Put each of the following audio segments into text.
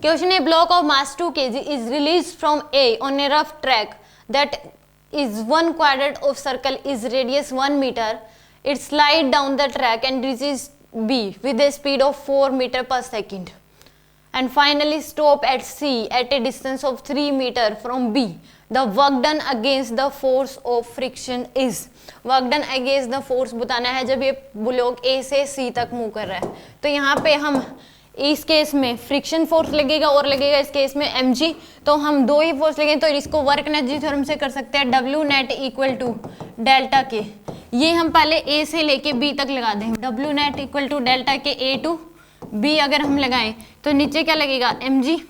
Question है, block of mass 2 kg is release from A on A rough track that is 1 quadrant of circle is radius 1 meter. It slide down the track and reaches B with a speed of 4 meter per second and finally stop at C at a distance of 3 meter from B. The work done against the force of friction is. Work done against the force बताना है जब ये block A से C तक move कर रहा है। तो यहाँ पे हम इस केस में फ्रिक्शन फोर्स लगेगा और लगेगा इस केस में mg, तो हम दो ही फोर्स लगेंगे तो इसको वर्क एनर्जी थ्योरम से कर सकते हैं, W net equal to delta K. ये हम पहले A से लेके B तक लगा दें, W net equal to delta K A to B अगर हम लगाएं तो नीचे क्या लगेगा mg,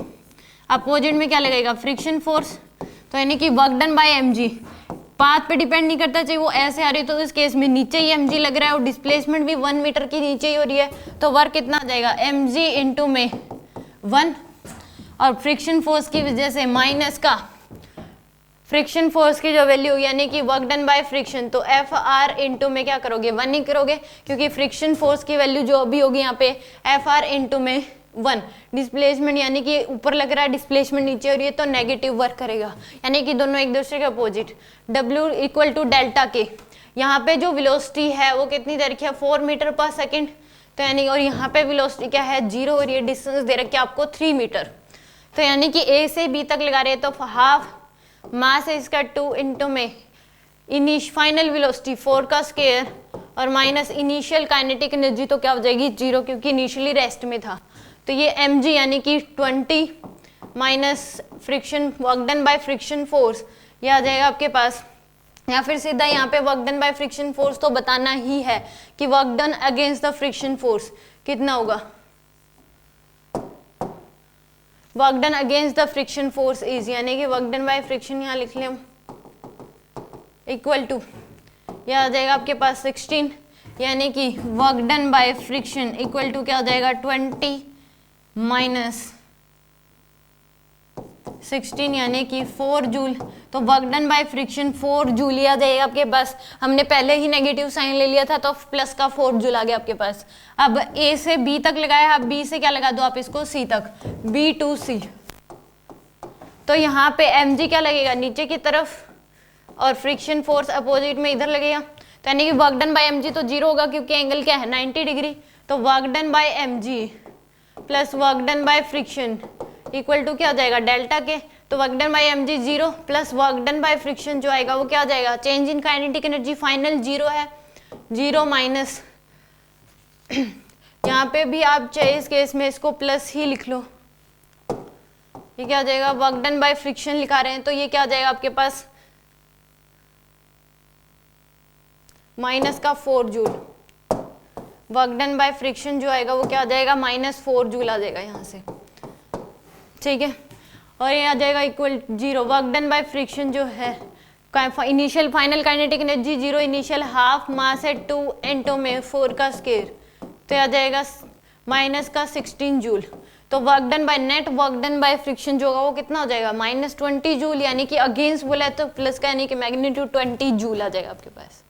अपोजिट में क्या लगेगा फ्रिक्शन फोर्स, तो यानी कि work done by mg। Path पे डिपेंड नहीं करता, चाहिए वो ऐसे आ रही है तो इस केस में नीचे ही mg लग रहा है और डिस्प्लेसमेंट भी 1 मीटर की नीचे ही हो रही है, तो वर्क कितना आ जाएगा mg इंटू में 1 और फ्रिक्शन फोर्स की वजह से माइनस का फ्रिक्शन फोर्स की जो वैल्यू होगी यानी कि वर्क डन बाय फ्रिक्शन, तो एफ आर इंटू में क्या करोगे 1 ही करोगे क्योंकि फ्रिक्शन फोर्स की वैल्यू जो अभी होगी यहाँ पे एफ आर इंटू में 1। डिस्प्लेसमेंट यानी कि ऊपर लग रहा है, डिस्प्लेसमेंट नीचे हो रही है तो नेगेटिव वर्क करेगा, यानी कि दोनों एक दूसरे के opposite. W equal to delta K, यहाँ पे जो वेलोसिटी है वो कितनी दे रखी है 4 मीटर पर सेकेंड, तो यानी और यहाँ पे वेलोसिटी क्या है 0 हो रही है, डिस्टेंस दे रखी है आपको 3 मीटर, तो यानी कि A से B तक लगा रहे हैं तो हाफ मास है इसका 2 इंटू में फाइनल वेलोसिटी 4 का स्क्वायर और माइनस इनिशियल काइनेटिक एनर्जी, तो क्या हो जाएगी 0 क्योंकि इनिशियली रेस्ट में था, तो ये mg यानी कि 20 minus friction work done by friction force, ये आ जाएगा आपके पास, या फिर सीधा यहाँ पे work done by friction force तो बताना ही है कि work done against the friction force कितना होगा, work done against the friction force is, यानी कि वर्क डन बाय फ्रिक्शन यहाँ लिख लें इक्वल टू, यह आ जाएगा आपके पास 16, यानी कि work done by friction equal to क्या हो जाएगा 20 माइनस 16 यानी कि 4 जूल, तो work done by friction 4 joule आ जाएगा आपके पास। हमने पहले ही नेगेटिव साइन ले लिया था तो प्लस का 4 जूल आ गया आपके पास। अब A से B तक लगाया, अब B से क्या लगा दो आप इसको C तक, B टू C, तो यहाँ पे mg क्या लगेगा नीचे की तरफ और फ्रिक्शन फोर्स अपोजिट में इधर लगेगा, तो यानी कि वर्क डन बाय mg तो 0 होगा क्योंकि एंगल क्या है 90 डिग्री, तो work done by mg plus work done by friction equal to क्या हो जाएगा डेल्टा के, तो work done by mg 0 plus work done by friction जो आएगा वो क्या हो जाएगा change in kinetic energy final 0 है, 0 माइनस यहाँ पे भी आप चाहे इस केस में इसको प्लस ही लिख लो, ये क्या हो जाएगा वर्क डन बाय फ्रिक्शन लिखा रहे हैं तो ये क्या हो जाएगा आपके पास माइनस का 4 joule, work done by friction जो आएगा वो क्या आ जाएगा -4 जूल आ जाएगा यहाँ से, ठीक है, और ये आ जाएगा equal 0, work done by friction जो है initial final kinetic energy 0, initial half मास है 2 इंटू में 4 का स्क्वायर, तो आ जाएगा माइनस का 16 जूल, तो work done by net work done by friction जो होगा वो कितना हो जाएगा -20 जूल, यानी कि अगेंस्ट बोला है तो प्लस का यानी कि मैग्नीट्यूड 20 जूल आ जाएगा आपके पास।